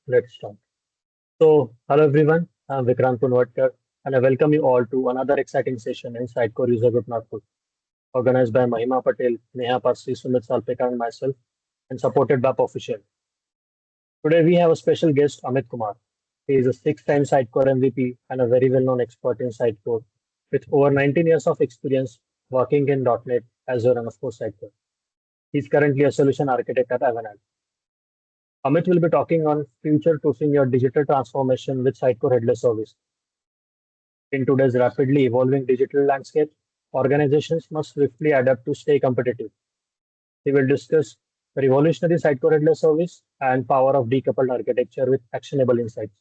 Let's start. Hello everyone. I'm Vikrant Punwatkar, and I welcome you all to another exciting session in Sitecore User Group Nagpur, organized by Mahima Patel, Neha Parsi, Sumit Salpekar, and myself, and supported by Official. Today we have a special guest, Amit Kumar. He is a six-time Sitecore MVP and a very well-known expert in Sitecore, with over 19 years of experience working in .NET, Azure, and of course Sitecore. He's currently a solution architect at Avanade. Amit will be talking on future-proofing your digital transformation with Sitecore Headless Service. In today's rapidly evolving digital landscape, organizations must swiftly adapt to stay competitive. We will discuss revolutionary Sitecore Headless Service and power of decoupled architecture with actionable insights.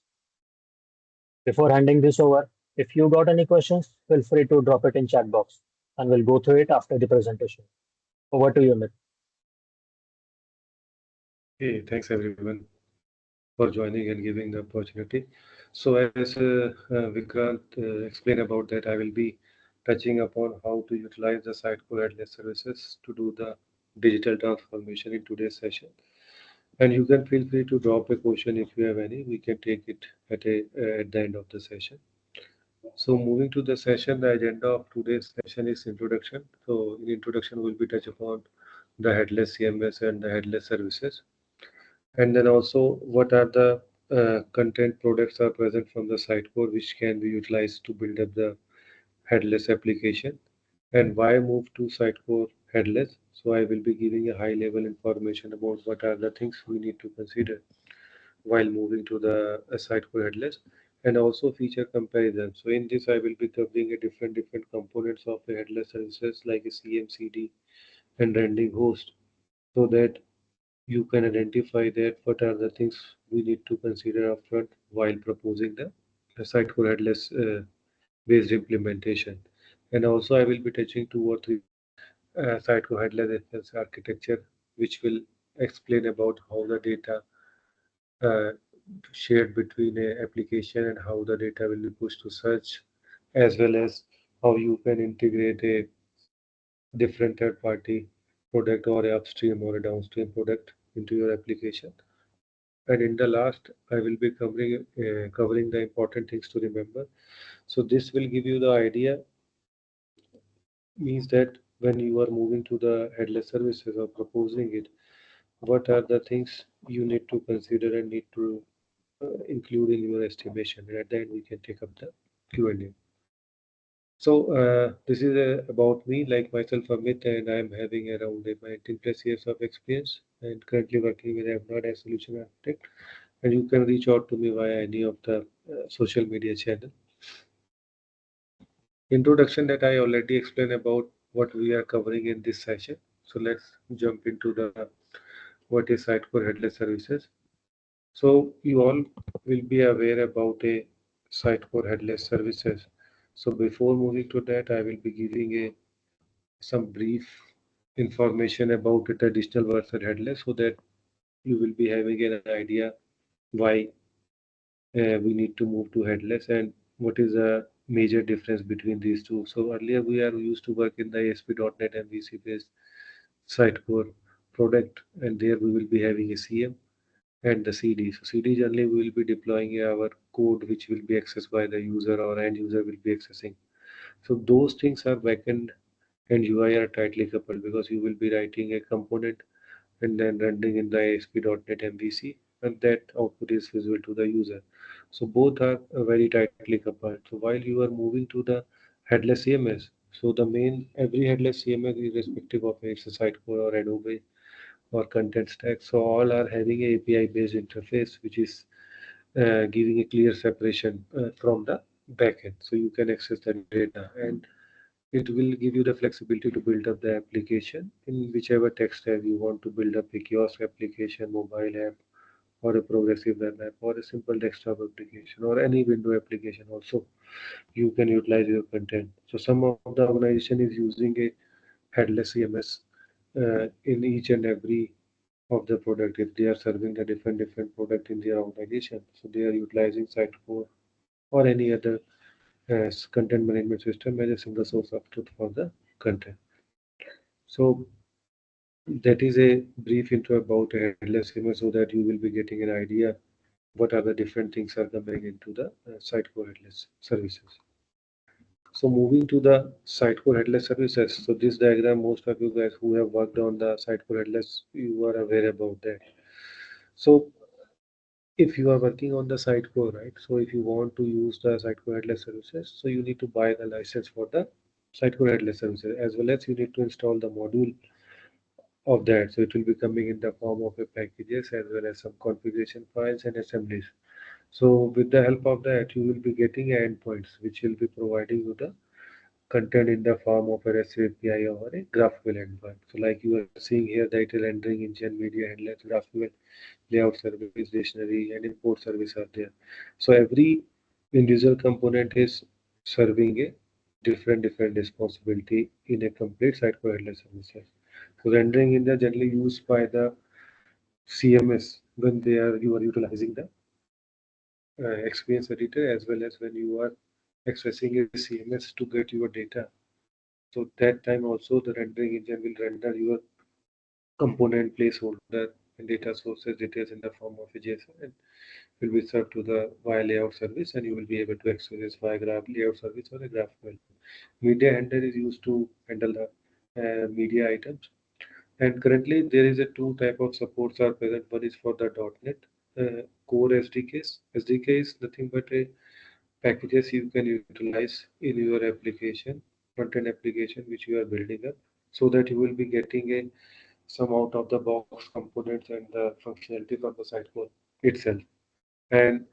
Before handing this over, if you got any questions, feel free to drop it in chat box and we'll go through it after the presentation. Over to you, Amit. Hey, thanks everyone for joining and giving the opportunity. So as Vikrant explained about that, I will be touching upon how to utilize the Sitecore Headless services to do the digital transformation in today's session. And you can feel free to drop a question if you have any. We can take it at the end of the session. So moving to the session, the agenda of today's session is introduction. So in introduction, we'll be touch upon the headless CMS and the headless services. And then also what are the content products are present from the Sitecore which can be utilized to build up the headless application, and why move to Sitecore headless. So I will be giving a high level information about what are the things we need to consider while moving to the Sitecore headless, and also feature comparison. So in this I will be covering a different components of a headless services like a CMCD and rendering host, so that you can identify that what are the things we need to consider upfront while proposing the Sitecore headless based implementation. And also I will be touching two or three Sitecore headless architecture, which will explain about how the data uh, shared between a application and how the data will be pushed to search, as well as how you can integrate a different third party product or a upstream or a downstream product into your application. And in the last, I will be covering the important things to remember. So this will give you the idea, means that when you are moving to the headless services or proposing it, what are the things you need to consider and need to include in your estimation. And at the end, we can take up the Q&A. So this is about me, like myself, Amit, and I'm having around 19 plus years of experience and currently working with Avnod as solution architect. And you can reach out to me via any of the social media channel. Introduction that I already explained about what we are covering in this session. So let's jump into the what is Sitecore Headless Services. So you all will be aware about a Sitecore Headless Services. So before moving to that, I will be giving some brief information about the traditional versus headless, so that you will be having an idea why we need to move to headless and what is the major difference between these two. So earlier we are used to work in the ASP.NET MVC based Sitecore product, and there we will be having a CM and the CD. So CD generally we will be deploying our code which will be accessed by the user or end user will be accessing. So those things are backend and UI are tightly coupled because you will be writing a component and then rendering in the ASP.NET MVC, and that output is visible to the user. So both are very tightly coupled. So while you are moving to the headless CMS, so the main every headless CMS, irrespective of it's a Sitecore or Adobe or content stack, so all are having a API based interface which is giving a clear separation from the backend, so you can access the data, and it will give you the flexibility to build up the application in whichever tech stack you want to build up, a kiosk application, mobile app, or a progressive web app, or a simple desktop application, or any window application also. You can utilize your content. So some of the organization is using a headless CMS in each and every of the product. If they are serving the different product in their organization, so they are utilizing Sitecore or any other content management system as a single source of truth for the content. So that is a brief intro about a headless CMS, so that you will be getting an idea what are the different things are coming into the Sitecore Headless services. So moving to the Sitecore Headless services. So this diagram, most of you guys who have worked on the Sitecore Headless, you are aware about that. So if you are working on the Sitecore, right? So if you want to use the Sitecore Headless services, so you need to buy the license for the Sitecore Headless services, as well as you need to install the module of that. So it will be coming in the form of a packages as well as some configuration files and assemblies. So with the help of that, you will be getting endpoints which will be providing you the content in the form of a REST API or a GraphQL endpoint. So like you are seeing here, data rendering engine, media handlers, GraphQL, layout service, dictionary, and import service are there. So every individual component is serving a different responsibility in a complete site for headless services. So rendering in the generally used by the CMS when you are utilizing the experience editor, as well as when you are accessing a CMS to get your data. So that time also the rendering engine will render your component placeholder and data sources details in the form of a JSON, and will be served to the via layout service, and you will be able to access this via graph layout service or a GraphQL. Media handler is used to handle the media items. And currently there is a two type of supports are present. One is for the .NET core SDKs. SDK is nothing but a packages you can utilize in your application, front-end application which you are building up, so that you will be getting a some out of the box components and the functionality from the site code itself. And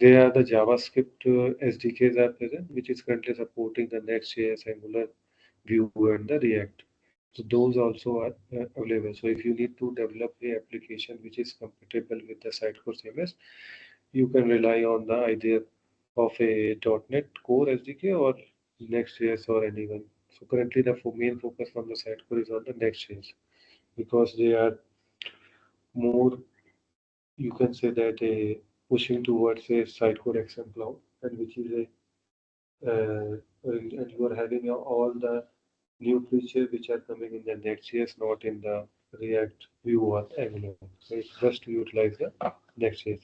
there are the JavaScript SDKs are present, which is currently supporting the Next.js, Angular, Vue, and the React. So those also are available. So if you need to develop a application which is compatible with the Sitecore CMS, you can rely on the idea of a .NET Core SDK or Next.js or anyone. So currently the main focus from the Sitecore is on the Next.js, because they are more, you can say that a pushing towards a Sitecore XM Cloud, and which is a and you are having all the new features which are coming in the Next.js, not in the React, Vue or Angular. So it's best to utilize the Next.js.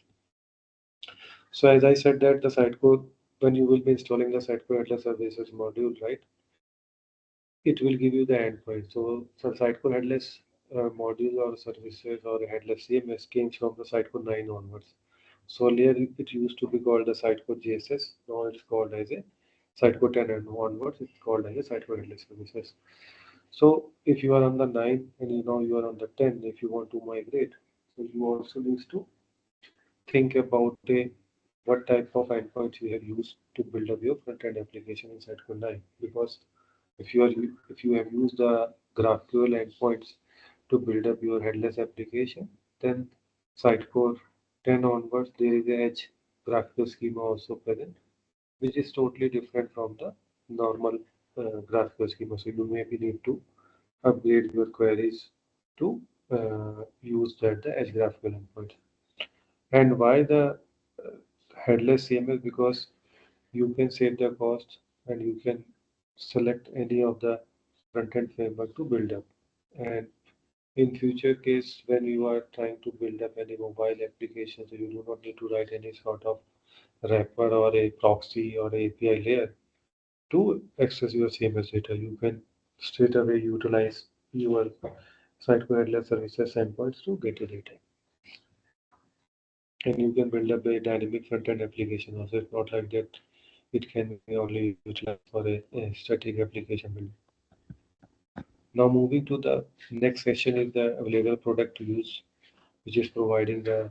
So as I said that the Sitecore, when you will be installing the Sitecore Headless Services module, right, it will give you the endpoint. So Sitecore Headless module or services or Headless CMS came from the Sitecore 9 onwards. So earlier it used to be called the Sitecore GSS. Now it's called as a Sitecore 10 and onwards. It's called as a Sitecore Headless Services. So if you are on the 9 and you know you are on the 10, if you want to migrate, so you also need to think about what type of endpoints you have used to build up your front-end application in Sitecore 9. Because if you have used the GraphQL endpoints to build up your headless application, then Sitecore 10 onwards there is a edge GraphQL schema also present, which is totally different from the normal GraphQL schema. So you maybe need to upgrade your queries to use that the edge GraphQL endpoint. And why the headless CMS? Because you can save the cost and you can select any of the front-end framework to build up. And in future case, when you are trying to build up any mobile application, so you do not need to write any sort of wrapper or a proxy or a API layer to access your CMS data. You can straight away utilize your Sitecore Headless Services endpoints to get your data. And you can build up a dynamic front-end application also. It's not like that it can be only utilized for a static application building. Now moving to the next section is the available product to use, which is providing the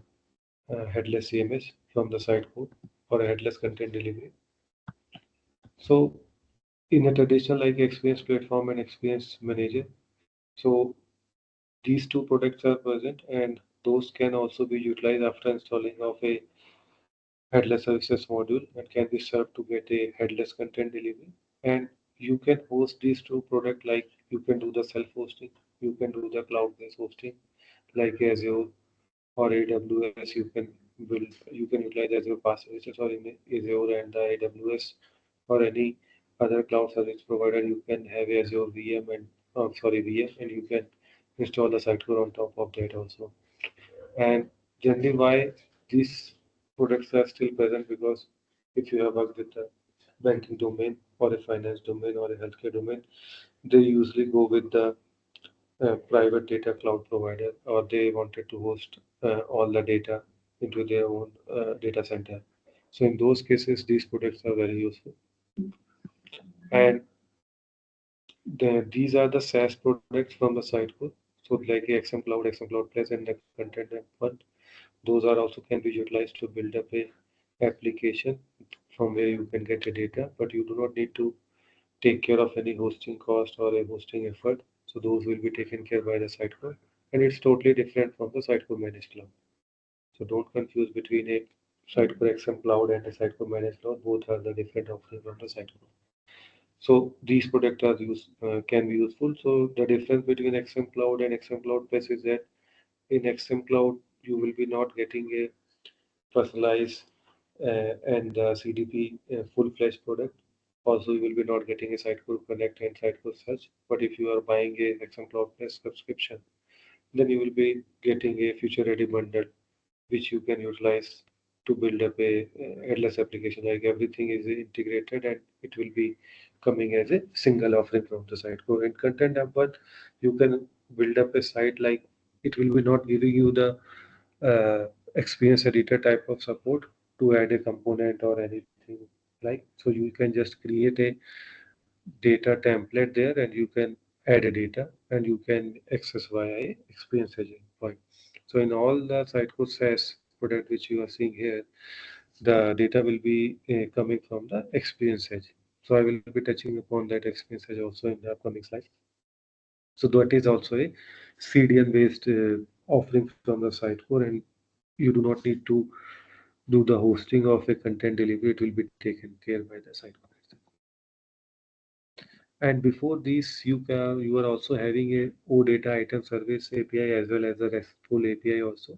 headless CMS from the site code for a headless content delivery. So in a traditional like experience platform and experience manager, so these two products are present, and those can also be utilized after installing of a headless services module and can be served to get a headless content delivery. And you can host these two products, like you can do the self-hosting, you can do the cloud-based hosting like Azure or AWS. You can utilize Azure PaaS services or in Azure and the AWS or any other cloud service provider. You can have Azure VM and VM, and you can install the Sitecore on top of that also. And generally, why this products are still present because if you have worked with the banking domain or a finance domain or a healthcare domain, they usually go with the private data cloud provider, or they wanted to host all the data into their own data center. So in those cases, these products are very useful. And these are the SaaS products from the Sitecore. So like XM Cloud, XM Cloud Plus, and the Content App One. Those are also can be utilized to build up a application from where you can get the data, but you do not need to take care of any hosting cost or a hosting effort. So those will be taken care by the Sitecore, and it's totally different from the Sitecore Managed Cloud. So don't confuse between a Sitecore XM Cloud and a Sitecore Managed Cloud. Both are the different offerings from the Sitecore. So these products are can be useful. So the difference between XM Cloud and XM Cloud Plus is that in XM Cloud you will be not getting a personalized and CDP full-fledged product. Also, you will be not getting a Sitecore Connect and Sitecore Search. But if you are buying a XM Cloud Plus subscription, then you will be getting a future-ready bundle, which you can utilize to build up a headless application. Like everything is integrated and it will be coming as a single offering from the Sitecore. And Content App, but you can build up a site like it will be not giving you the experience editor type of support to add a component or anything like. So you can just create a data template there and you can add a data and you can access via a experience agent point. So in all the Sitecore SaaS product which you are seeing here, the data will be coming from the experience edge. So I will be touching upon that experience edge also in the upcoming slide. So that is also a CDN based offering from the Sitecore, and you do not need to do the hosting of a content delivery. It will be taken care by the Sitecore. And before this, you are also having a OData item service API as well as a RESTful API also.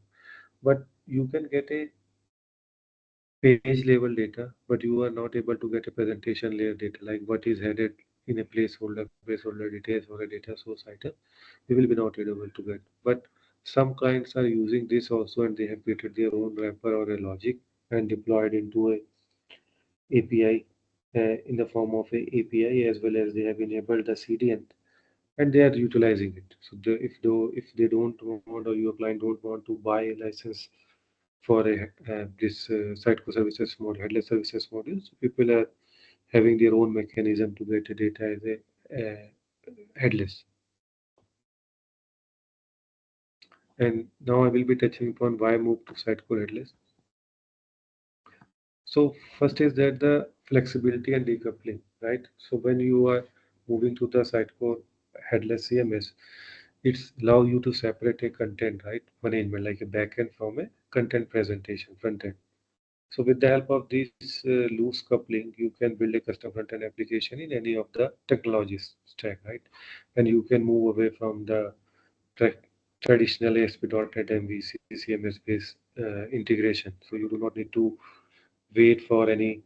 But you can get a page level data, but you are not able to get a presentation layer data, like what is headed in a placeholder details or a data source item. You will be not able to get. But some clients are using this also, and they have created their own wrapper or a logic and deployed into a API in the form of a API, as well as they have enabled the CDN and they are utilizing it. So if they don't want, or your client don't want to buy a license for a this Sitecore services module, headless services modules, people are having their own mechanism to get the data as a headless. And now I will be touching upon why move to Sitecore headless. So first is that the flexibility and decoupling, right? So when you are moving to the Sitecore headless CMS, it's allow you to separate a content, right? Management, like a backend from a content presentation front end. So with the help of this loose coupling, you can build a custom front end application in any of the technologies stack, right? And you can move away from the tra traditional ASP.NET MVC CMS based integration. So you do not need to wait for any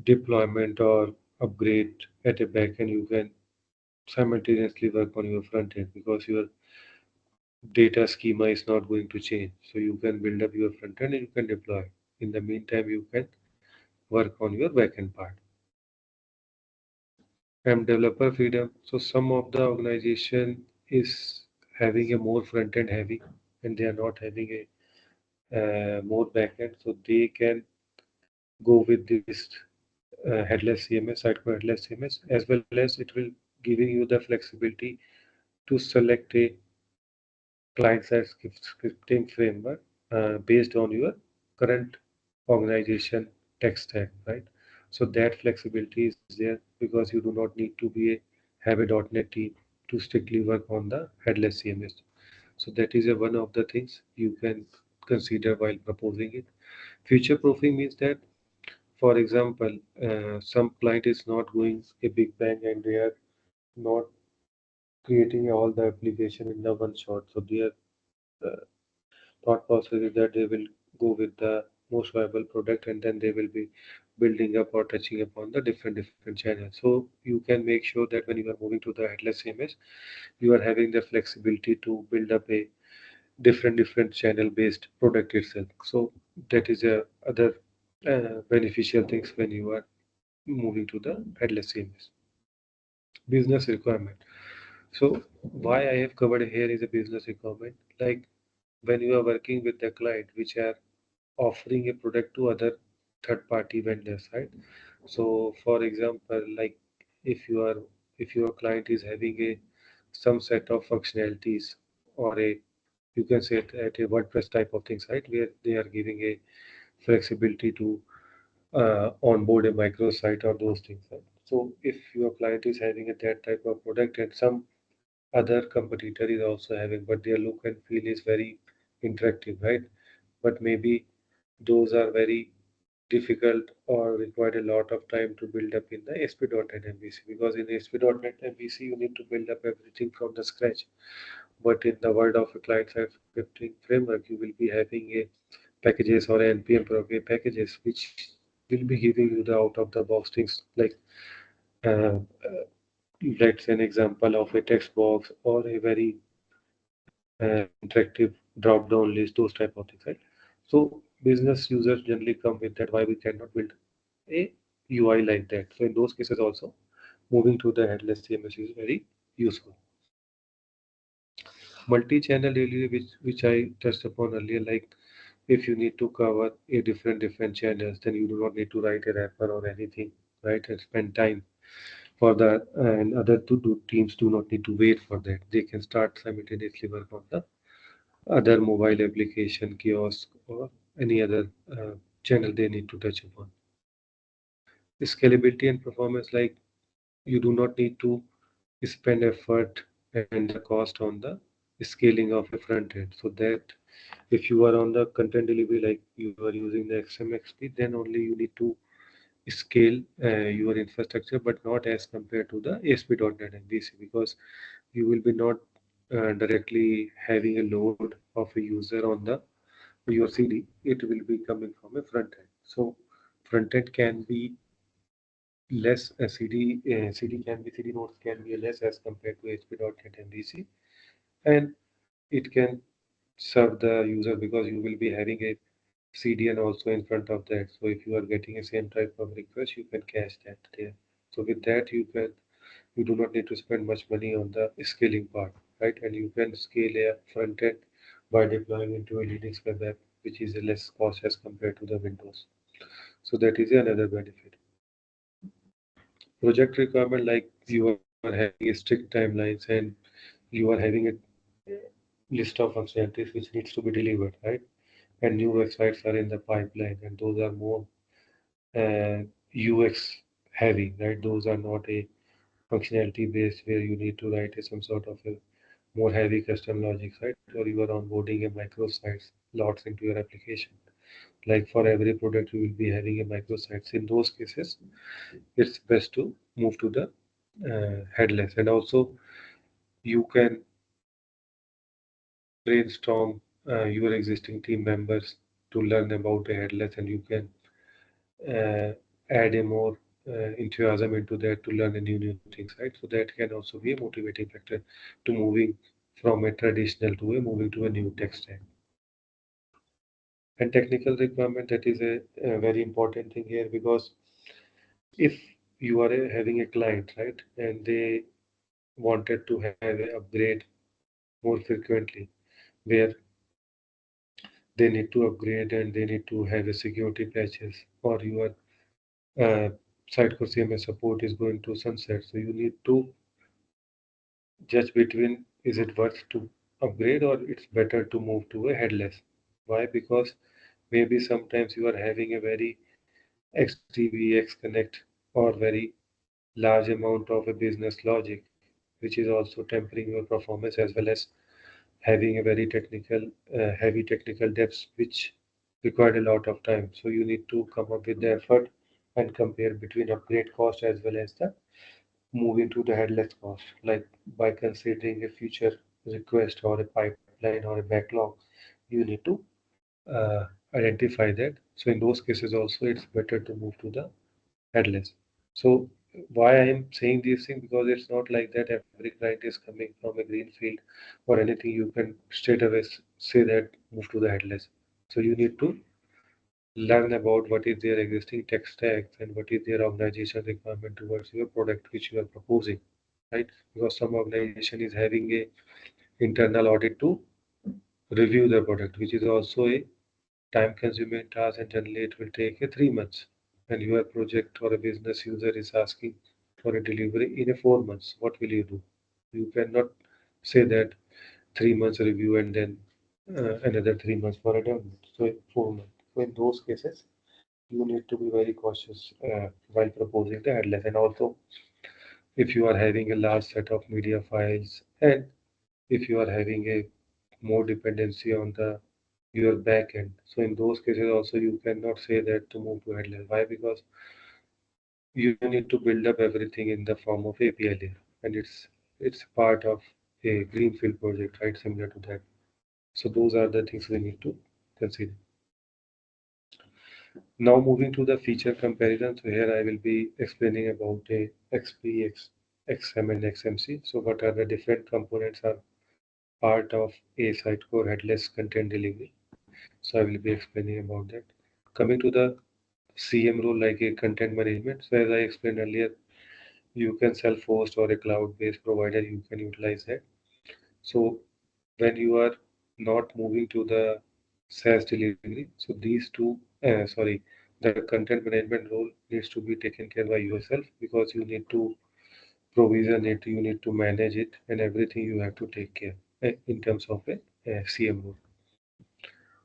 deployment or upgrade at a backend. You can simultaneously work on your front end because your data schema is not going to change. So you can build up your front end and you can deploy. In the meantime, you can work on your backend part. And developer freedom. So some of the organization is having a more front end heavy and they are not having a more backend. So they can go with this headless CMS, Sitecore headless CMS, as well as it will giving you the flexibility to select a client-side scripting framework based on your current organization tech stack, right? So that flexibility is there because you do not need to be have a .NET team to strictly work on the headless CMS. So that is one of the things you can consider while proposing it. Future proofing means that, for example, some client is not going a big bang and they are not creating all the application in the one shot. So they are thought process is that they will go with the most viable product and then they will be building up or touching upon the different channels. So you can make sure that when you are moving to the headless CMS, you are having the flexibility to build up a different channel based product itself. So that is a other beneficial things when you are moving to the headless CMS. Business requirement. So why I have covered here is a business requirement. Like when you are working with the client, which are offering a product to other third-party vendors, right? So, for example, like if you are if your client is having a some set of functionalities or a you can say it at a WordPress type of things, right? Where they are giving a flexibility to onboard a microsite or those things, right? So, if your client is having a that type of product and some other competitor is also having, but their look and feel is very interactive, right? But maybe those are very difficult or required a lot of time to build up in the ASP.NET MVC because in ASP.NET MVC you need to build up everything from the scratch. But in the world of a client-side scripting framework, you will be having a packages or npm packages which will be giving you the out of the box things like uh, let's say an example of a text box or a very interactive drop down list, those type of things, right? So business users generally come with that why we cannot build a UI like that. So in those cases also, moving to the headless CMS is very useful. Multi-channel delivery, which I touched upon earlier, like if you need to cover a different channels, then you do not need to write a wrapper or anything, right? And spend time for that, and other teams do not need to wait for that. They can start simultaneously work on the other mobile application, kiosk, or any other channel they need to touch upon. Scalability and performance, like you do not need to spend effort and the cost on the scaling of a front end. So that if you are on the content delivery, like you are using the XMXP, then only you need to scale your infrastructure, but not as compared to the ASP.NET and BC because you will be not directly having a load of a user on the your CD. It will be coming from a front end. So front end can be less CD nodes can be less as compared to ASP.NET and BC, and it can serve the user because you will be having a CDN also in front of that. So if you are getting a same type of request, you can cache that there. So with that, you do not need to spend much money on the scaling part, right? And you can scale a front end by deploying into a Linux web app, which is a less cost as compared to the Windows. So that is another benefit. Project requirement, like you are having a strict timelines and you are having a list of functionalities which needs to be delivered, right? And new websites are in the pipeline, and those are more UX heavy, right? Those are not a functionality based where you need to write some sort of a more heavy custom logic, right? Or you are onboarding a microsites lots into your application. Like for every product, you will be having a microsites. In those cases, it's best to move to the headless, and also you can brainstorm your existing team members to learn about a headless, and you can uh, add a more enthusiasm into that to learn a new things, right? So that can also be a motivating factor to moving from a traditional to a moving to a new tech stack. And technical requirement, that is a very important thing here because if you are having a client, right, and they wanted to have a upgrade more frequently, where they need to upgrade and they need to have a security patches, or your uh, Sitecore CMS support is going to sunset. So you need to judge between is it worth to upgrade or it's better to move to a headless. Why? Because maybe sometimes you are having a very XDB, XConnect, or very large amount of a business logic, which is also tempering your performance as well as having a very heavy technical depths, which required a lot of time. So you need to come up with the effort and compare between upgrade cost as well as the moving to the headless cost, like by considering a future request or a pipeline or a backlog, you need to uh, identify that. So in those cases also, it's better to move to the headless. So why I am saying these things, because it's not like that every client is coming from a green field or anything. You can straight away say that move to the headless. So you need to learn about what is their existing tech stack and what is their organization requirement towards your product which you are proposing, right? Because some organization is having a internal audit to review the product, which is also a time consuming task, and generally it will take a 3 months. And your project or a business user is asking for a delivery in a 4 months, what will you do? You cannot say that 3 months review and then another 3 months for a development. So 4 months. So in those cases, you need to be very cautious while proposing the headless. And also, if you are having a large set of media files, and if you are having a more dependency on the your backend, so in those cases also you cannot say that to move to headless. Why? Because you need to build up everything in the form of API layer, and it's part of a greenfield project, right? Similar to that. So those are the things we need to consider. Now moving to the feature comparison. So here I will be explaining about a XP, XM and XMC. So what are the different components are part of a Sitecore headless content delivery. So I will be explaining about that. Coming to the CM role, like a content management. So as I explained earlier, you can self-host or a cloud-based provider, you can utilize that. So when you are not moving to the SaaS delivery, so these two, the content management role needs to be taken care by yourself, because you need to provision it, you need to manage it, and everything you have to take care in terms of a CM role.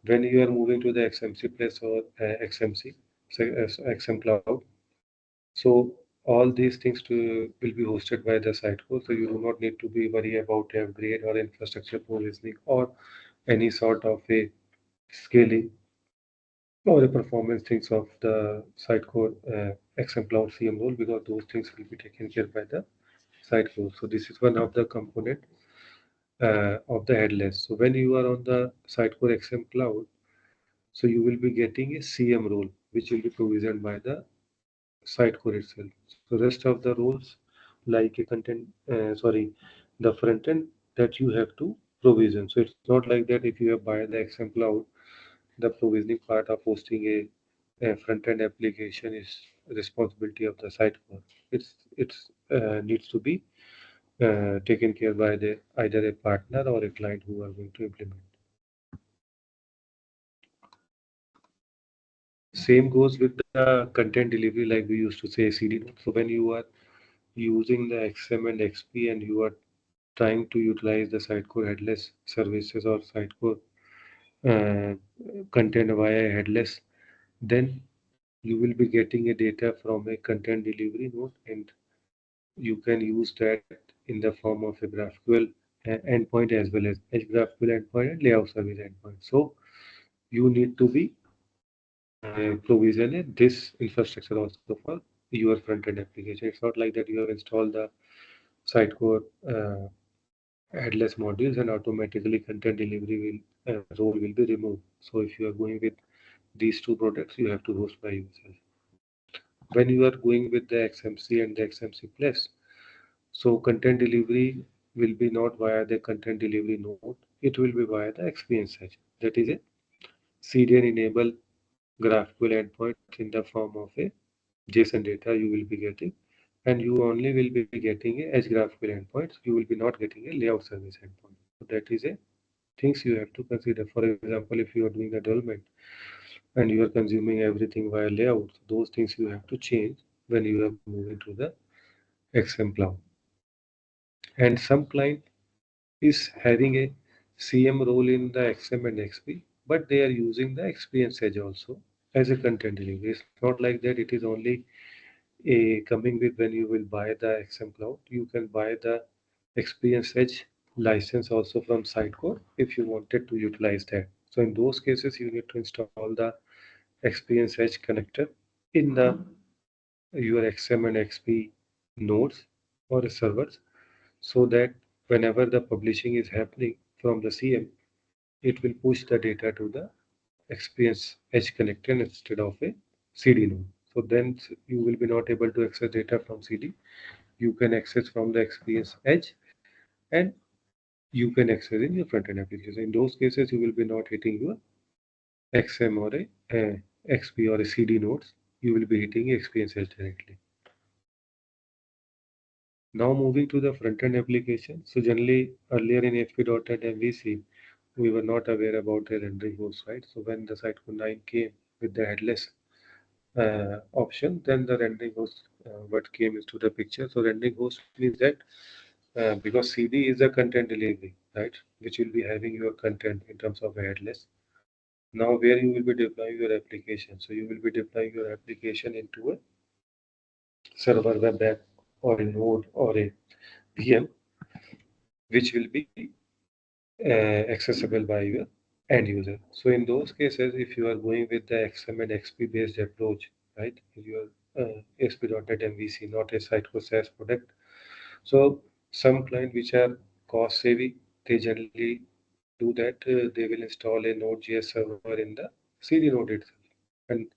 When you are moving to the XMC Plus or XMC, so, XM Cloud, so all these things will be hosted by the Sitecore, so you do not need to be worry about upgrade or infrastructure provisioning or any sort of a scaling or the performance things of the Sitecore XM Cloud CM role, because those things will be taken care by the Sitecore. So this is one of the component of the headless. So when you are on the Sitecore XM Cloud, so you will be getting a CM role, which will be provisioned by the Sitecore itself. So rest of the roles, like a content, the front end, that you have to provision. So it's not like that if you have buy the XM Cloud, the provisioning part of hosting a front-end application is responsibility of the site for. It's needs to be taken care by the either a partner or a client who are going to implement. Same goes with the content delivery, like we used to say CD note. So when you are using the XM and XP and you are trying to utilize the Sitecore headless services or Sitecore uh, content via headless, then you will be getting a data from a content delivery node, and you can use that in the form of a GraphQL endpoint as well as Edge GraphQL endpoint and layout service endpoint. So you need to be provision this infrastructure also for your front-end application. It's not like that you have installed the Sitecore headless modules and automatically content delivery role will be removed. So if you are going with these two products, you have to host by yourself. When you are going with the XMC and the XMC Plus, so content delivery will be not via the content delivery node, it will be via the experience edge. That is a CDN enable GraphQL endpoint in the form of a JSON data you will be getting, and you only will be getting a Edge GraphQL endpoints. You will be not getting a layout service endpoint. So that is a things you have to consider. For example, if you are doing a development and you are consuming everything via layout, those things you have to change when you are moving to the XM Cloud. And some client is having a CM role in the XM and XP, but they are using the Experience Edge also as a content delivery. It's not like that it is only a coming with when you will buy the XM Cloud. You can buy the Experience Edge license also from Sitecore if you wanted to utilize that. So in those cases, you need to install the Experience Edge connector in the your XM and XP nodes or servers, so that whenever the publishing is happening from the CM, it will push the data to the experience edge connector instead of a CD node. So then you will be not able to access data from CD. You can access from the experience edge, and you can access in your front end application. In those cases, you will be not hitting your XM or a XP or CD nodes, you will be hitting experiences directly. Now moving to the front-end application. So generally earlier in ASP.NET MVC, we were not aware about the rendering host, right? So when the Sitecore 9 came with the headless option, then the rendering host what came into the picture. So rendering host means that because CD is a content delivery, right, which will be having your content in terms of a headless. Now where you will be deploying your application. So you will be deploying your application into a server web app or a node or a VM, which will be accessible by your end user. So in those cases, if you are going with the XM and XP based approach, right, your ASP.NET MVC, not a Sitecore SaaS product. So some client which are cost savvy, they generally do that. They will install a Node.js server in the CD node itself, and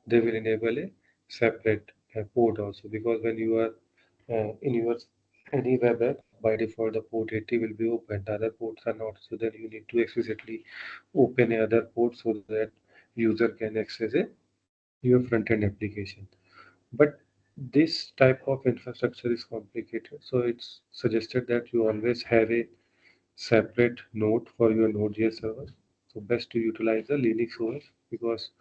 they will enable a separate port also, because when you are in your any web app, by default the port 80 will be open, the other ports are not. So then you need to explicitly open another port so that user can access your front end application. But this type of infrastructure is complicated, so it's suggested that you always have a separate node for your Node.js server. So best to utilize the Linux OS, because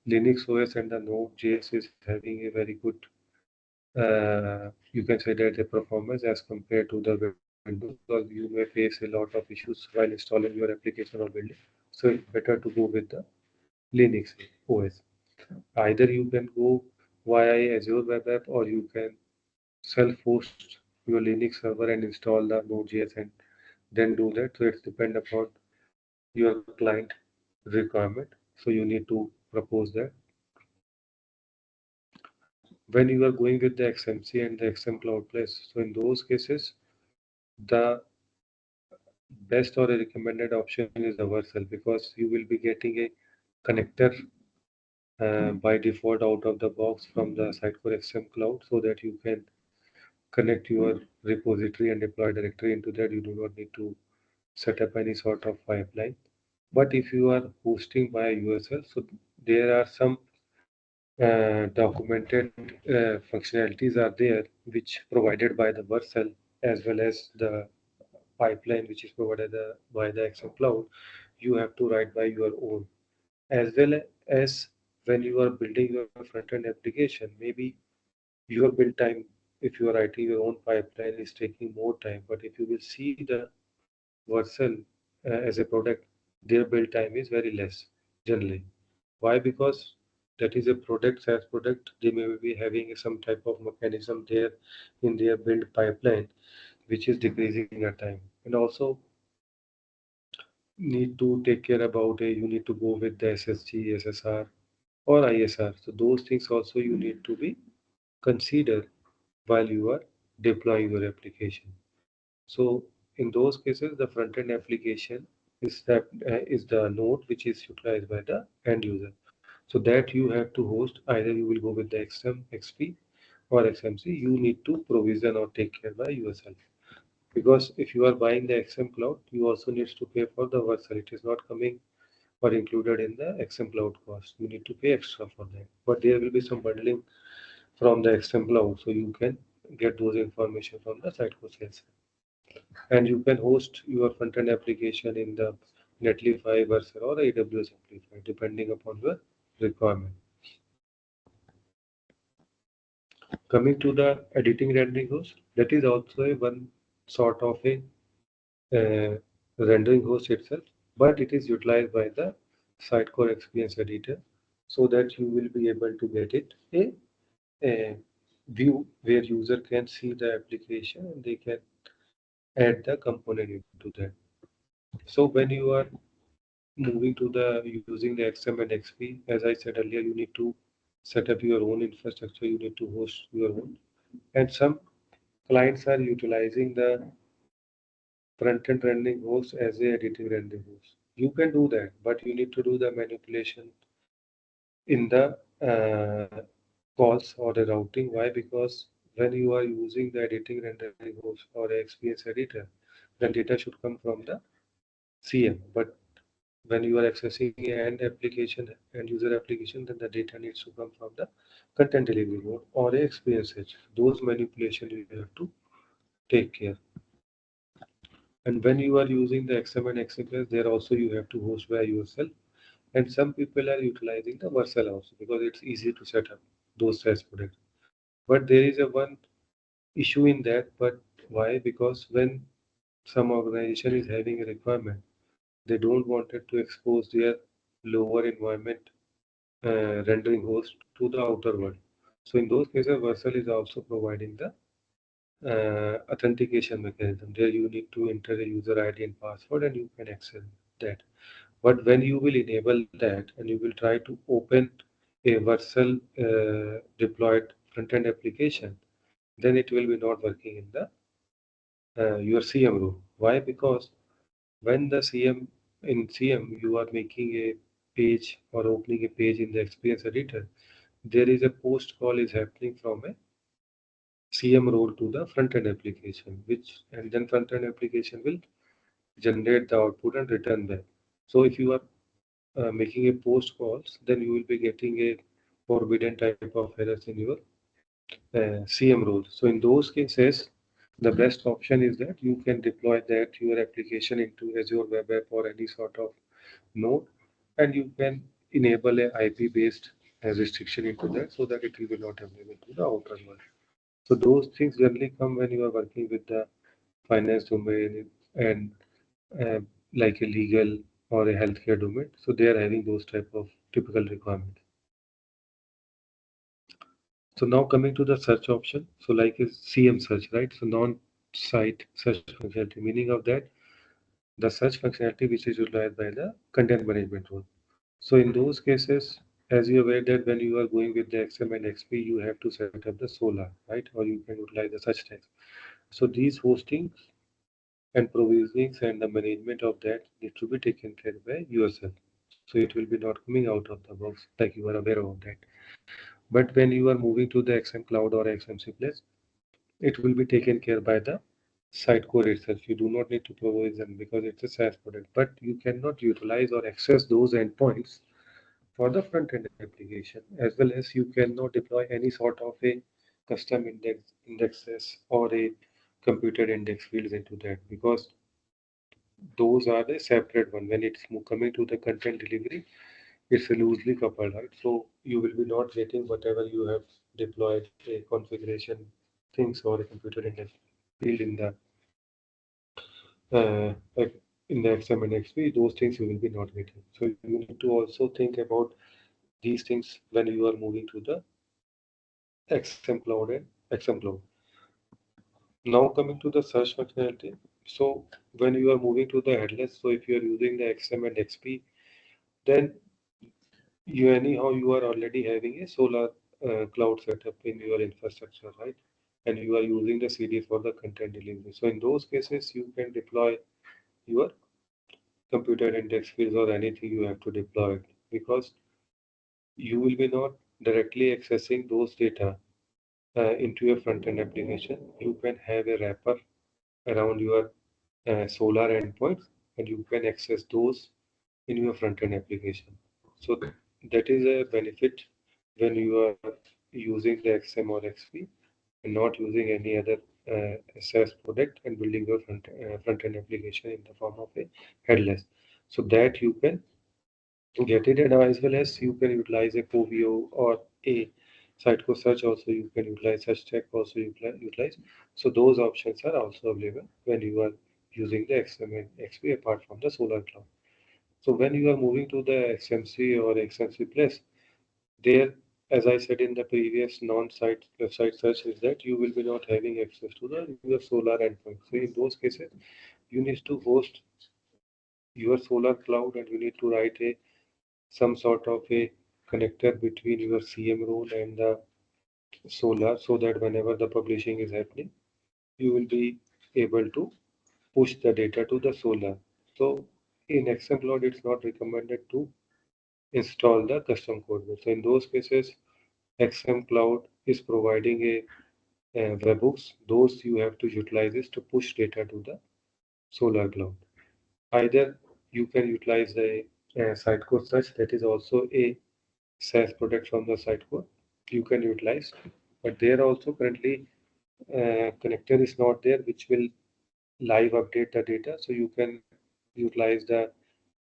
Linux OS and the Node.js is having a very good, you can say that, the performance as compared to the Windows, because you may face a lot of issues while installing your application or building. So it's better to go with the Linux OS. Either you can go via Azure Web App, or you can self-host your Linux server and install the Node.js and then do that. So it's depend upon your client requirement. So you need to propose that. When you are going with the XMC and the XM Cloud Plus, so in those cases, the best or a recommended option is the Vercel, because you will be getting a connector by default out of the box from the Sitecore XM Cloud, so that you can connect your repository and deploy directly into that. You do not need to set up any sort of pipeline. But if you are hosting by yourself, so there are some documented functionalities are there which provided by the Vercel, as well as the pipeline which is provided by the XM Cloud. You have to write by your own, as well as when you are building your front-end application, maybe your build time, if you are writing your own pipeline, is taking more time. But if you will see the Vercel as a product, their build time is very less generally. Why? Because that is a product, SaaS product. They may be having some type of mechanism there in their build pipeline, which is decreasing the time. And also need to take care about you need to go with the SSG, SSR, or ISR. So those things also you need to be considered while you are deploying your application. So in those cases, the front-end application is the node which is utilized by the end user. So that you have to host. Either you will go with the XM, XP, or XMC. You need to provision or take care by yourself. Because if you are buying the XM Cloud, you also need to pay for the Vercel. It is not coming or included in the XM Cloud cost. You need to pay extra for that. But there will be some bundling from the XM Cloud, so you can get those information from the Sitecore sales. And you can host your front-end application in the Netlify, Vercel, or AWS Amplify, depending upon your requirement. Coming to the editing rendering host, that is also a one sort of a uh, rendering host itself, but it is utilized by the Sitecore Experience Editor, so that you will be able to get it a view where user can see the application and they can add the component into that. So when you are moving to the using the XM and XP, as I said earlier, you need to set up your own infrastructure, you need to host your own. And some clients are utilizing the front-end rendering host as a editing rendering host. You can do that, but you need to do the manipulation in the calls or the routing. Why? Because when you are using the editing rendering host or experience editor, the data should come from the CM. But when you are accessing end user application, then the data needs to come from the content delivery mode or a experience edge. Those manipulation you have to take care. And when you are using the XM and XML, there also you have to host by yourself. And some people are utilizing the Vercel also because it's easy to set up those SaaS products. But there is a one issue in that. But why? Because when some organization is having a requirement, they don't want it to expose their lower environment rendering host to the outer world. So in those cases, Vercel is also providing the authentication mechanism. There you need to enter a user ID and password and you can access that. But when you will enable that and you will try to open a Vercel deployed front-end application, then it will be not working in the your CM role. Why? Because when the CM you are making a page or opening a page in the experience editor, there is a post call is happening from a CM role to the front end application, which and then front end application will generate the output and return back. So if you are making a post calls, then you will be getting a forbidden type of errors in your CM role. So in those cases, the best option is that you can deploy that your application into Azure Web App or any sort of node, and you can enable a IP-based restriction into that so that it will be not available to the outer world. So those things generally come when you are working with the finance domain and uh, like a legal or a healthcare domain. So they are having those type of typical requirements. So now coming to the search option. So like a CM search, right? So non-site search functionality, meaning of that the search functionality which is utilized by the content management role. So in those cases, as you're aware that when you are going with the XM and XP, you have to set up the Solar, right? Or you can utilize the search tags. So these hostings and provisionings and the management of that need to be taken care by yourself. So it will be not coming out of the box like you are aware of that. But when you are moving to the XM Cloud or XMC Place, it will be taken care by the Sitecore itself. You do not need to provision because it's a SaaS product, but you cannot utilize or access those endpoints for the front-end application, as well as you cannot deploy any sort of a custom indexes or a computer index fields into that because those are the separate one. When it's coming to the content delivery, it's a loosely coupled, right? So you will be not getting whatever you have deployed a configuration things or a computer index field like in the XM and XP, those things you will be not getting. So you need to also think about these things when you are moving to the XM Cloud and XM Cloud. Now coming to the search functionality. So when you are moving to the headless, so if you are using the XM and XP, then you are already having a solar cloud setup in your infrastructure, right? And you are using the CD for the content delivery. So in those cases, you can deploy your computer index fields or anything you have to deploy it because you will be not directly accessing those data into your front-end application. You can have a wrapper around your Solar endpoints, and you can access those in your front-end application. So that is a benefit when you are using the XM or XP and not using any other SaaS product and building your front-end application in the form of a headless. So that you can get it, and as well as you can utilize a Covio or a Sitecore search also you can utilize, search tech also utilize. So those options are also available when you are using the XML XP apart from the Solar Cloud. So when you are moving to the XMC or XMC Plus, there, as I said in the previous non-site website search, is that you will be not having access to the your Solar endpoint. So in those cases, you need to host your Solar Cloud and you need to write a some sort of a connector between your CM role and the Solar so that whenever the publishing is happening, you will be able to push the data to the Solar. So in XMPloid, it's not recommended to install the custom code base. So in those cases, XM Cloud is providing a webhooks. Those you have to utilize is to push data to the Solar Cloud. Either you can utilize the Sitecore Search, that is also a SaaS product from the Sitecore you can utilize. But there also currently connector is not there, which will live update the data. So you can utilize the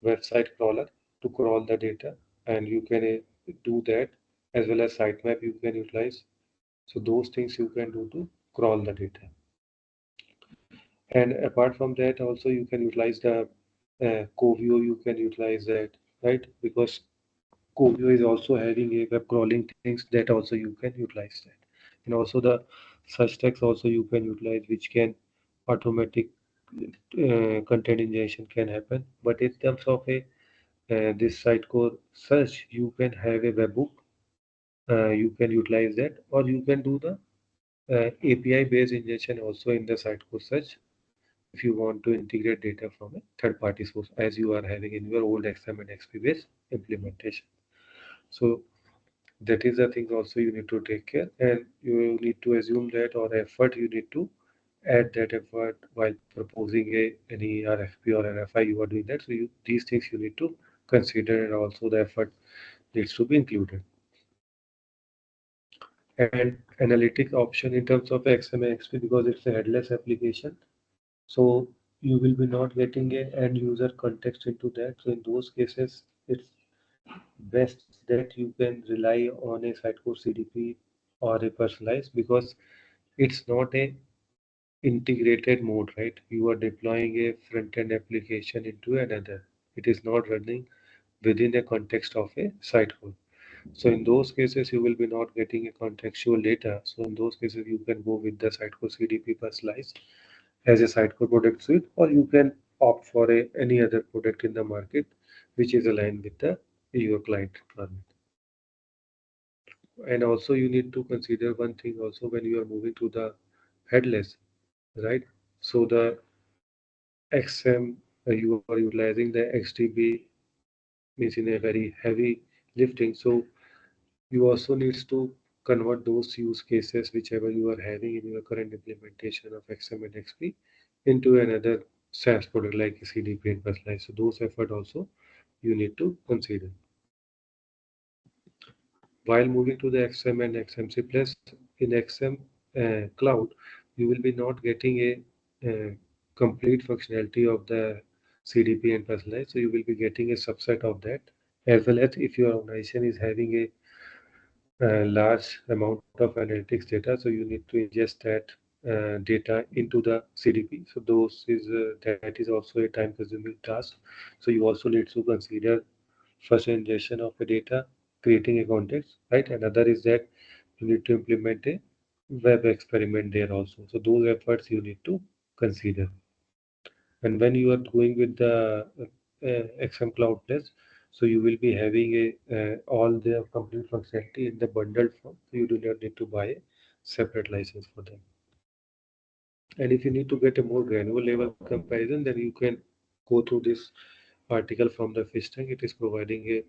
website crawler to crawl the data, and you can do that as well as sitemap you can utilize. So those things you can do to crawl the data. And apart from that, also you can utilize the Covio. You can utilize that, right? Because Covio is also having a web crawling things that also you can utilize that. And also the search text also you can utilize, which can automatic content injection can happen. But in terms of a this Sitecore search, you can have a webhook. You can utilize that, or you can do the API based injection also in the Sitecore search if you want to integrate data from a third party source as you are having in your old XM and XP based implementation. So that is the thing also you need to take care, and you need to assume that or effort you need to add that effort while proposing any RFP or RFI you are doing that. So these things you need to consider, and also the effort needs to be included. And analytic option in terms of XML XP, because it's a headless application, so you will be not getting a end user context into that. So in those cases, it's best that you can rely on a Sitecore CDP or a personalized, because it's not a integrated mode, right? You are deploying a front-end application into another. It is not running within the context of a Sitecore. So in those cases, you will be not getting a contextual data. So in those cases, you can go with the Sitecore CDP personalized as a Sitecore product suite, or you can opt for any other product in the market which is aligned with your client requirement. And also you need to consider one thing also when you are moving to the headless, right? So the XM, you are utilizing the XDB means in a very heavy lifting. So you also needs to convert those use cases whichever you are having in your current implementation of XM and XP into another SaaS product like CDP and personalized. So those effort also you need to consider. While moving to the XM and XMC Plus, in XM Cloud, you will be not getting a complete functionality of the CDP and personalized. So you will be getting a subset of that, as well as if your organization is having a large amount of analytics data, so you need to ingest that data into the CDP. So that is also a time-consuming task. So you also need to consider first ingestion of the data, creating a context, right? Another is that you need to implement a web experiment there also. So those efforts you need to consider. And when you are going with the XM Cloud Plus, so you will be having all the complete functionality in the bundled form. So you do not need to buy a separate license for them. And if you need to get a more granular level comparison, then you can go through this article from the fish tank. It is providing a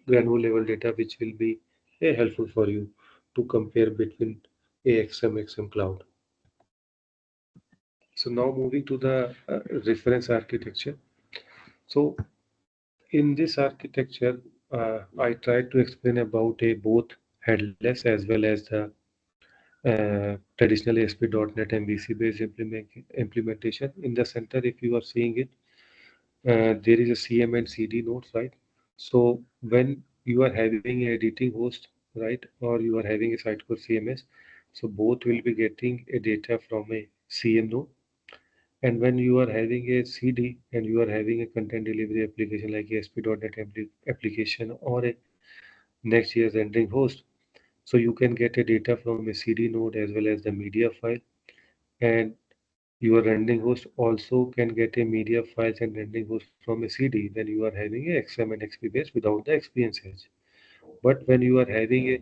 granular level data which will be helpful for you to compare between AXM XM Cloud. So now moving to the reference architecture. So in this architecture, I tried to explain about a both headless as well as the traditional ASP.NET MVC based implementation. In the center, if you are seeing it, there is a CM and CD nodes, right? So when you are having a editing host, right, or you are having a Sitecore CMS, so both will be getting a data from a CM node. And when you are having a CD and you are having a content delivery application like ASP.NET application or a Next.js rendering host, so you can get a data from a CD node as well as the media file. And your rendering host also can get a media files and rendering host from a CD when you are having a XM and XP based without the experience edge. But when you are having a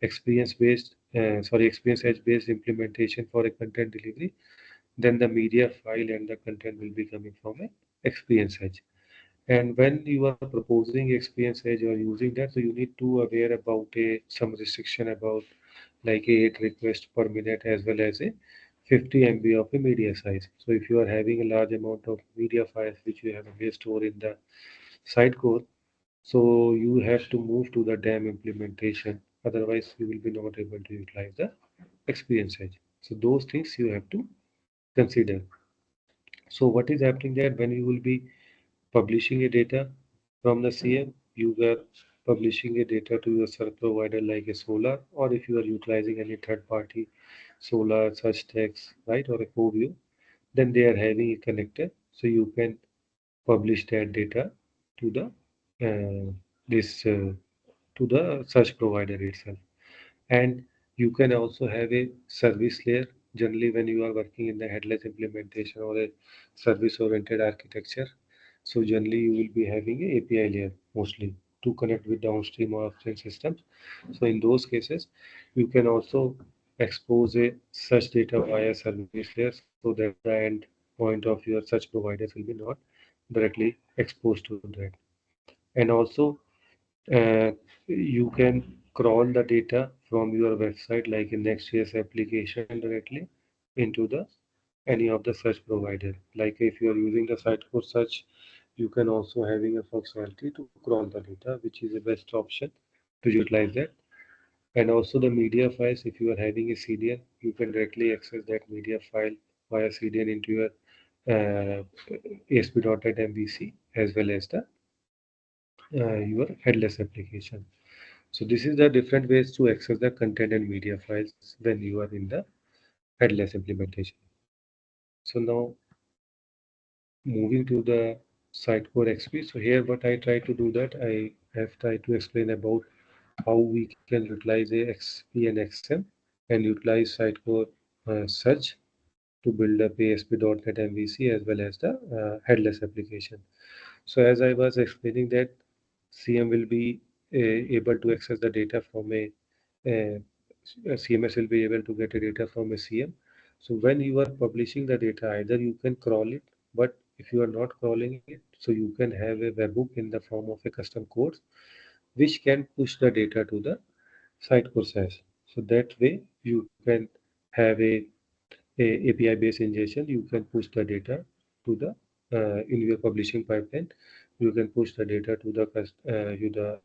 experience edge based implementation for a content delivery, then the media file and the content will be coming from a experience edge. And when you are proposing experience edge or using that, so you need to aware about some restriction about like 8 requests per minute as well as a 50 MB of a media size. So if you are having a large amount of media files which you have to store in the Sitecore. So you have to move to the DAM implementation. Otherwise, you will be not able to utilize the experience edge. So those things you have to consider. So what is happening there when you will be publishing a data from the CM, you were publishing a data to your service provider like a Solar, or if you are utilizing any third party Solar, such text, right, or a Coview, then they are having a connector, so you can publish that data to the this to the search provider itself. And you can also have a service layer. Generally, when you are working in the headless implementation or a service oriented architecture, so generally you will be having a API layer mostly to connect with downstream or upstream systems. So in those cases, you can also expose a search data via service layer so that the end point of your search providers will be not directly exposed to that. And also uh, you can crawl the data from your website like a Next.js application directly into the any of the search provider. Like if you are using the Sitecore search, you can also having a functionality to crawl the data, which is the best option to utilize that. And also the media files, if you are having a CDN, you can directly access that media file via CDN into your ASP.NET MVC as well as the your headless application. So this is the different ways to access the content and media files when you are in the headless implementation. So now moving to the Sitecore XP. So here what I try to do that I have tried to explain about how we can utilize a XP and XM and utilize Sitecore search to build up ASP.NET MVC as well as the headless application. So as I was explaining that CM will be able to access the data from a CMS will be able to get a data from a CM. So when you are publishing the data, either you can crawl it, but if you are not crawling it, so you can have a webhook in the form of a custom code, which can push the data to the Sitecore SaaS. So that way you can have a API-based ingestion. You can push the data to the in your publishing pipeline. You can push the data to the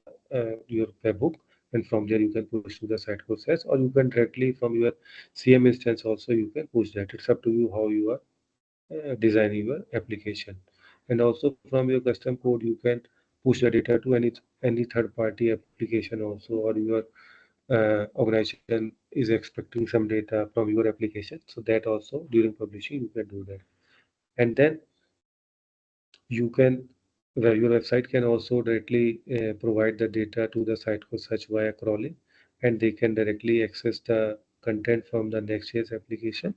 your webhook, and from there you can push to the Sitecore SaaS, or you can directly from your CM instance also you can push that. It's up to you how you are designing your application. And also from your custom code you can push the data to any third party application also, or your organization is expecting some data from your application, so that also during publishing you can do that. And then you can your website can also directly provide the data to the Sitecore search via crawling, and they can directly access the content from the Next.js application,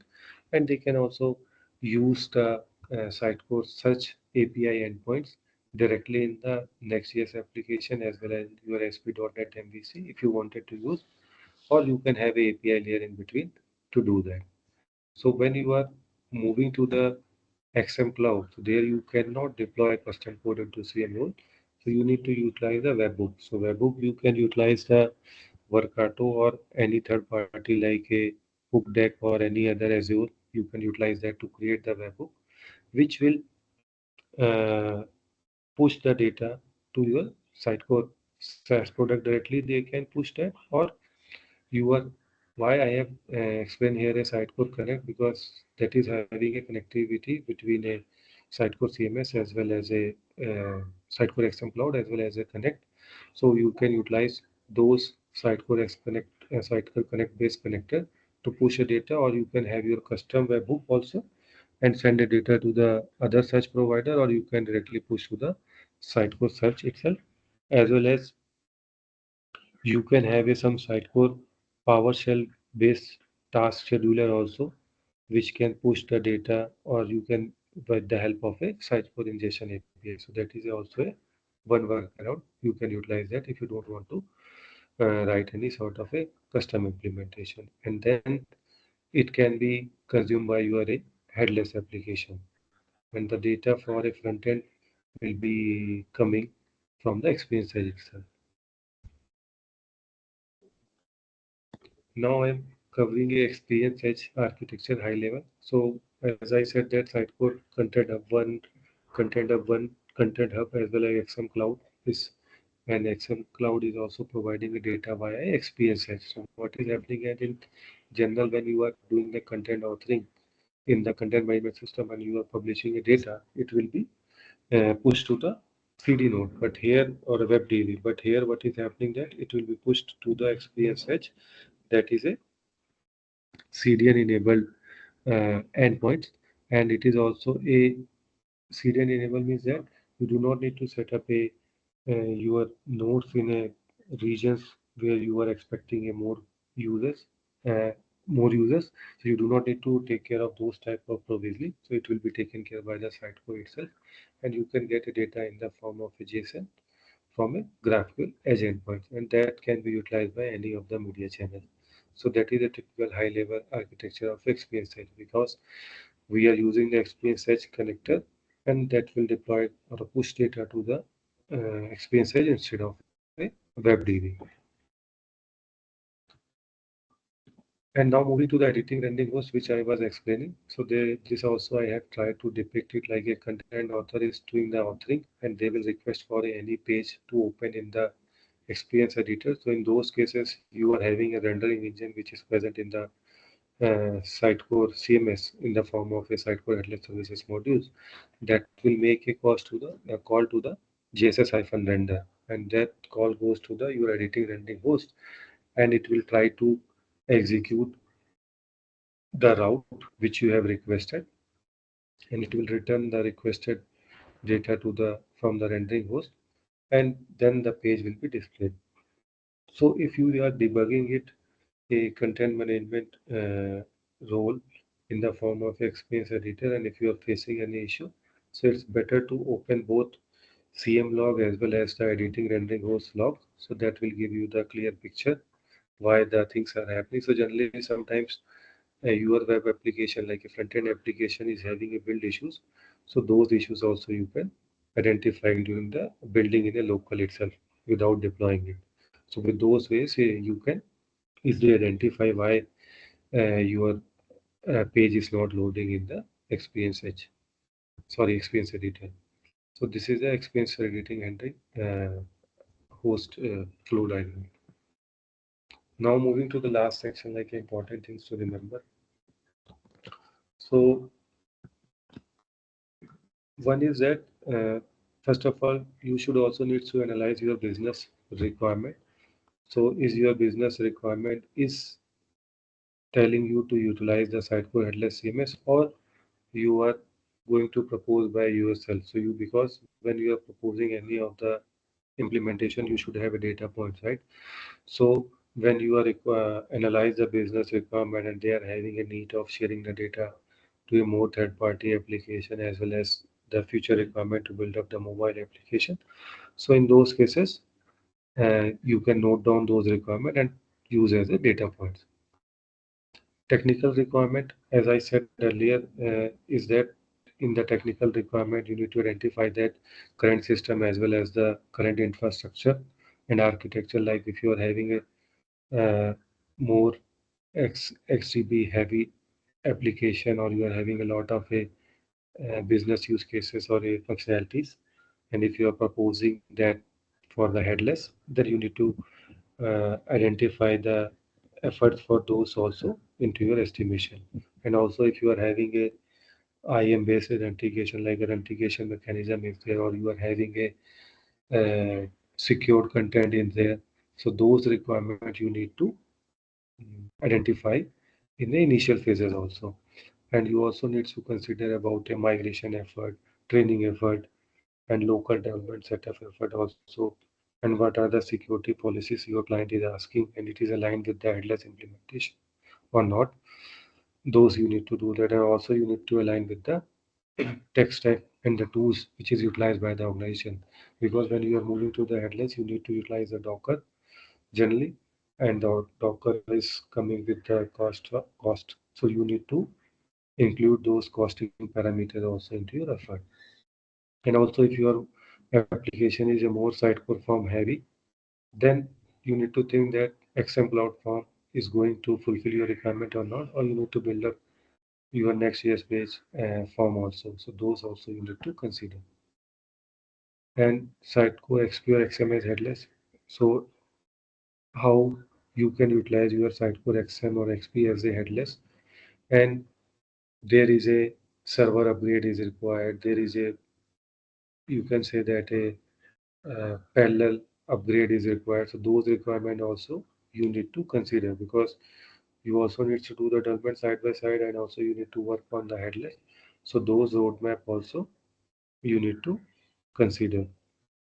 and they can also use the Sitecore search API endpoints directly in the Next.js application as well as your ASP.NET MVC if you wanted to use, or you can have a API layer in between to do that. So when you are moving to the XM Cloud, so there you cannot deploy a custom code into CM role. So you need to utilize the webhook. So webhook you can utilize the Workato or any third party like a Hook Deck or any other Azure. You can utilize that to create the webhook, which will uh, push the data to your Sitecore SaaS product directly. They can push that, or you are why I have explained here a Sitecore Connect, because that is having a connectivity between a Sitecore CMS as well as a Sitecore XM Cloud as well as a Connect. So you can utilize those Sitecore X Connect, Sitecore Connect based connector to push a data, or you can have your custom webhook also and send the data to the other search provider, or you can directly push to the Sitecore search itself, as well as you can have a some Sitecore PowerShell based task scheduler also, which can push the data, or you can with the help of a Sitecore ingestion API. So that is also a one workaround. You can utilize that if you don't want to write any sort of a custom implementation, and then it can be consumed by your a headless application, and the data for a front end will be coming from the experience edge itself. Now I'm covering a experience edge architecture high level. So as I said that Sitecore contained of one content hub as well as XM Cloud is, and XM Cloud is also providing the data via experience edge. So what is happening at in general when you are doing the content authoring in the content management system and you are publishing a data, it will be pushed to the CD node, but here or a WebDB. But here, what is happening that it will be pushed to the experience edge. That is a CDN enabled endpoint, and it is also a CDN enabled means that you do not need to set up a your nodes in a regions where you are expecting a uh, more users. So you do not need to take care of those type of provisioning. So it will be taken care by the Sitecore itself, and you can get a data in the form of a JSON from a graphical edge endpoint, and that can be utilized by any of the media channels. So that is a typical high-level architecture of Experience Edge, because we are using the Experience Edge connector, and that will deploy or push data to the Experience Edge instead of a WebDB. And now moving to the editing rendering host, which I was explaining. So this also I have tried to depict it like a content author is doing the authoring, and they will request for any page to open in the experience editor. So in those cases, you are having a rendering engine which is present in the Sitecore CMS in the form of a Sitecore Headless Services modules that will make a call to the JSS-render, and that call goes to the your editing rendering host, and it will try to execute the route which you have requested, and it will return the requested data to the from the rendering host, and then the page will be displayed. So if you are debugging it, a content management role in the form of experience editor, and if you are facing any issue, so it's better to open both CM log as well as the editing rendering host log, so that will give you the clear picture why the things are happening. So generally sometimes your web application like a front-end application is having a build issues, so those issues also you can identify during the building in a local itself without deploying it. So with those ways you can easily identify why your page is not loading in the experience edge, sorry, experience editor. So this is the experience editing and host flow diagram. Now moving to the last section, like important things to remember. So one is that first of all, you should also need to analyze your business requirement. So is your business requirement is telling you to utilize the Sitecore Headless CMS, or you are going to propose by yourself? So you, because when you are proposing any of the implementation, you should have a data points, right? So when you are analyze the business requirement and they are having a need of sharing the data to a more third-party application as well as the future requirement to build up the mobile application. So in those cases, you can note down those requirements and use as a data points. Technical requirement, as I said earlier, is that in the technical requirement, you need to identify that current system as well as the current infrastructure and architecture. Like if you are having a more XGB heavy application, or you are having a lot of a business use cases or a functionalities, and if you are proposing that for the headless, then you need to identify the efforts for those also into your estimation. And also if you are having a IAM based authentication, like an authentication mechanism is there, or you are having a secured content in there, so those requirements you need to identify in the initial phases also. And you also need to consider about a migration effort, training effort, and local development setup effort also, and what are the security policies your client is asking, and it is aligned with the headless implementation or not. Those you need to do that, and also you need to align with the tech stack and the tools which is utilized by the organization, because when you are moving to the headless, you need to utilize the Docker generally, and the Docker is coming with the cost, so you need to include those costing parameters also into your effort. And also if your application is a more Sitecore form heavy, then you need to think that XM Cloud form is going to fulfill your requirement or not, or you need to build up your Next.js page form also. So those also you need to consider. and Sitecore XP or XM is headless. So how you can utilize your Sitecore XM or XP as a headless, and there is a server upgrade is required. There is a, you can say that a parallel upgrade is required. So those requirement also you need to consider, because you also need to do the development side by side, and also you need to work on the headless. So those roadmap also you need to consider.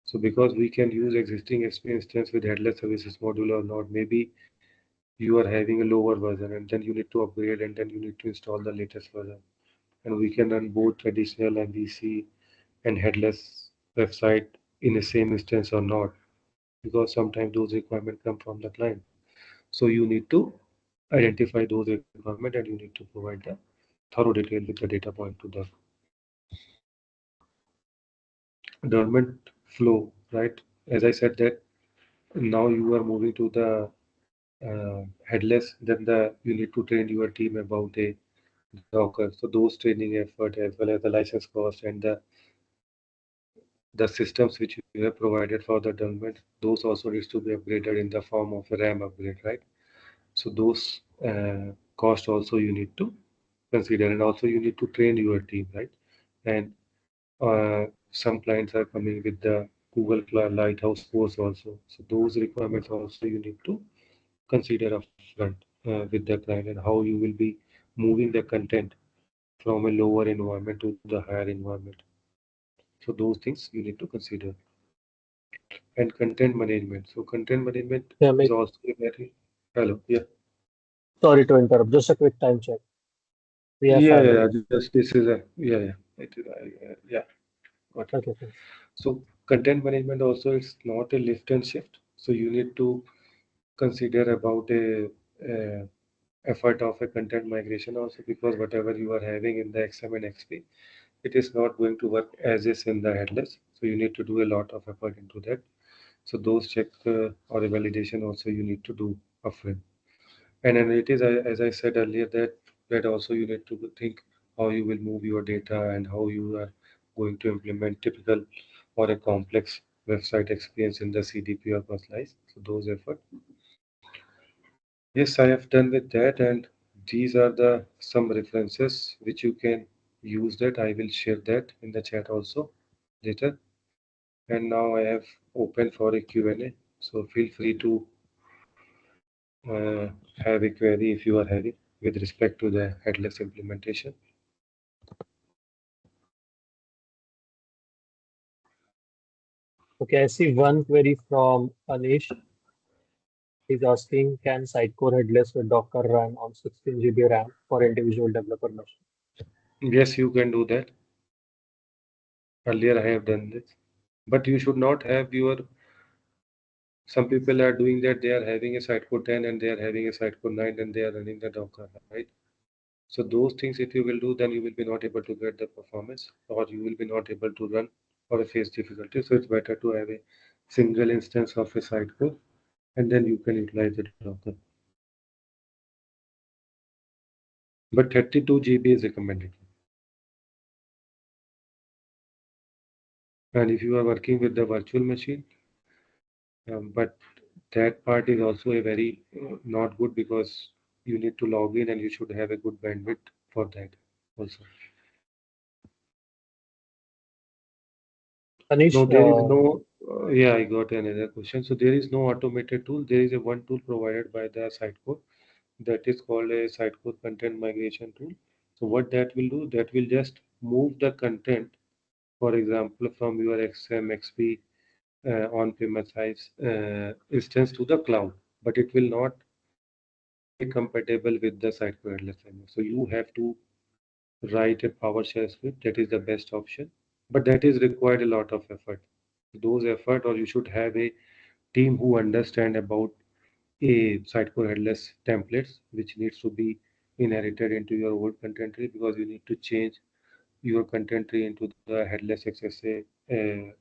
So because we can use existing XP instance with headless services module or not, maybe you are having a lower version and then you need to upgrade and then you need to install the latest version. And we can run both traditional MVC and headless website in the same instance or not, because sometimes those requirements come from the client. So you need to identify those requirements and you need to provide the thorough detail with the data point to the development flow, right? As I said that now you are moving to the headless, then you need to train your team about a Docker. So those training effort as well as the license cost and the systems which you have provided for the development, those also needs to be upgraded in the form of a RAM upgrade, right? So those cost also you need to consider, and also you need to train your team, right? And some clients are coming with the Google Cloud Lighthouse course also. So those requirements also you need to consider upfront with the client, and how you will be moving the content from a lower environment to the higher environment. So those things you need to consider. And content management. So content management Yeah, is also a very, hello, yeah. sorry to interrupt. Just a quick time check. We have Yeah, five yeah, yeah. minutes. Just this is a, yeah, yeah. It is, yeah, got it. Okay, okay. So content management also, it's not a lift and shift. So you need to consider about a effort of a content migration also, because whatever you are having in the XM and XP, it is not going to work as is in the headless. So you need to do a lot of effort into that. So those check or a validation also you need to do upfront. And then it is, as I said earlier, that also you need to think how you will move your data and how you are going to implement typical or a complex website experience in the CDP or personalized. So those effort. Yes, I have done with that, and these are the some references which you can use that. I will share that in the chat also later. And now I have open for a Q&A. So feel free to uh, have a query if you are having with respect to the headless implementation. Okay, I see one query from Anish. He's asking, can Sitecore Headless with Docker run on 16 GB RAM for individual developer machine? Yes, you can do that. Earlier I have done this. But you should not have your, some people are doing that, they are having a Sitecore 10 and they are having a Sitecore 9 and they are running the Docker, right? So those things if you will do, then you will be not able to get the performance, or you will be not able to run or face difficulty. So it's better to have a single instance of a Sitecore, and then you can utilize the Docker. But 32 GB is recommended. And if you are working with the virtual machine, but that part is also a very not good, because you need to log in and you should have a good bandwidth for that also. Anish, No, there is no, yeah, I got another question. So there is no automated tool. There is a one tool provided by the Sitecore, that is called a Sitecore content migration tool. So what that will do, that will just move the content, for example, from your XM, XP on-premise instance to the cloud, but it will not be compatible with the Sitecore headless framework. So you have to write a PowerShell script. That is the best option, but that is required a lot of effort. Those effort, or you should have a team who understand about a Sitecore headless templates, which needs to be inherited into your old content tree, because you need to change your content tree into the headless XSA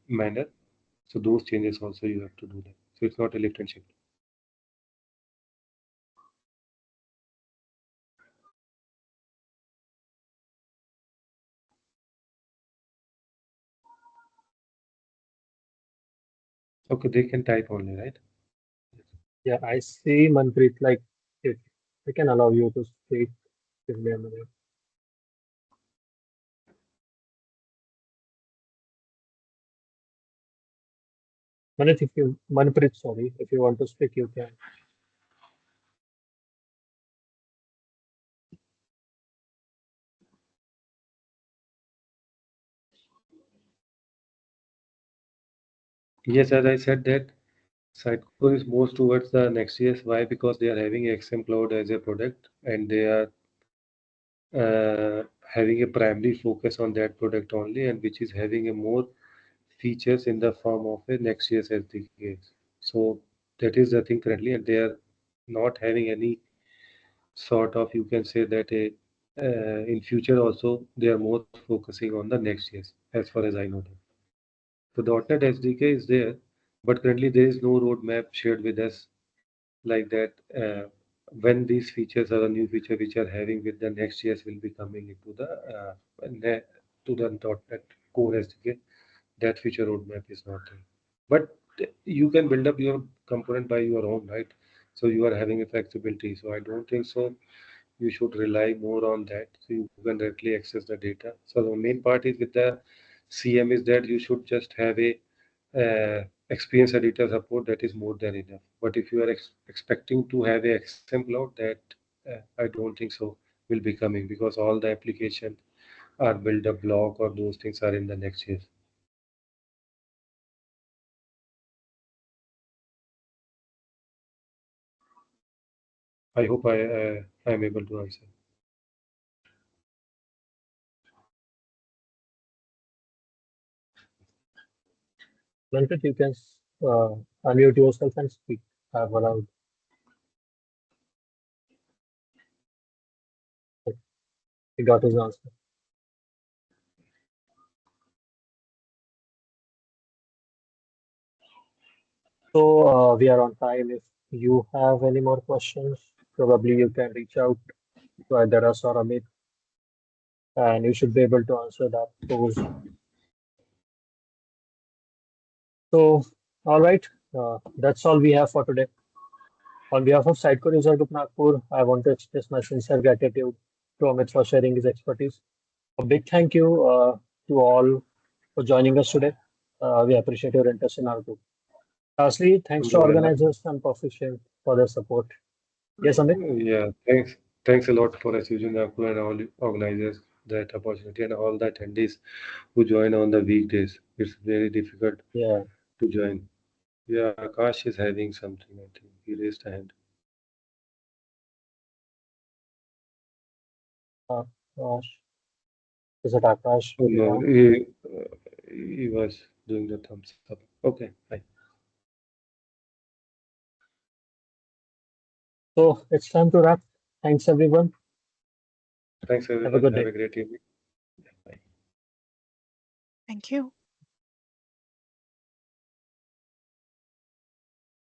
manner. So those changes also you have to do that. So it's not a lift and shift. Okay, they can type only, right? Yeah, I see Manpreet, like if we can allow you to speak, give me a minute. Manpreet, sorry, if you want to speak, you can. Yes, as I said that Sitecore is more towards the Next.js. Why? Because they are having XM Cloud as a product and they are having a primary focus on that product only, and which is having a more features in the form of a Next.js SDK. So that is the thing currently, and they are not having any sort of, you can say that a in future also they are more focusing on the Next.js as far as I know. So .NET SDK is there, but currently there is no roadmap shared with us like that. When these features are a new feature which are having with the Next.js will be coming into the to the .NET Core SDK, that feature roadmap is not there. But you can build up your component by your own, right? So you are having a flexibility. So I don't think so. You should rely more on that so you can directly access the data. So the main part is with the CM is that you should just have a experience editor support, that is more than enough. But if you are expecting to have a XM cloud, that I don't think so will be coming because all the application are build up block or those things are in the next year. I hope I'm able to answer. Manpreet, you can unmute yourself and speak. I've allowed. He got his answer. So we are on time. If you have any more questions, probably you can reach out to either us or Amit, and you should be able to answer that those. So, all right, that's all we have for today. On behalf of Sitecore User Group Nagpur, I want to express my sincere gratitude to Amit for sharing his expertise. A big thank you to all for joining us today. We appreciate your interest in our group. Lastly, thanks to Yeah, organizers and Proficient for their support. Yes, Amit? yeah. Thanks a lot for SUG Nagpur and all organizers that opportunity and all the attendees who join on the weekdays. It's very difficult Yeah, to join. Yeah, Akash is having something. I think he raised a hand. Akash. Is it Akash Oh no, Vedant? he was doing the thumbs up. Okay, fine. So it's time to wrap. Thanks, everyone. Thanks Have a everyone. good Have day. a great evening. Bye. Thank you.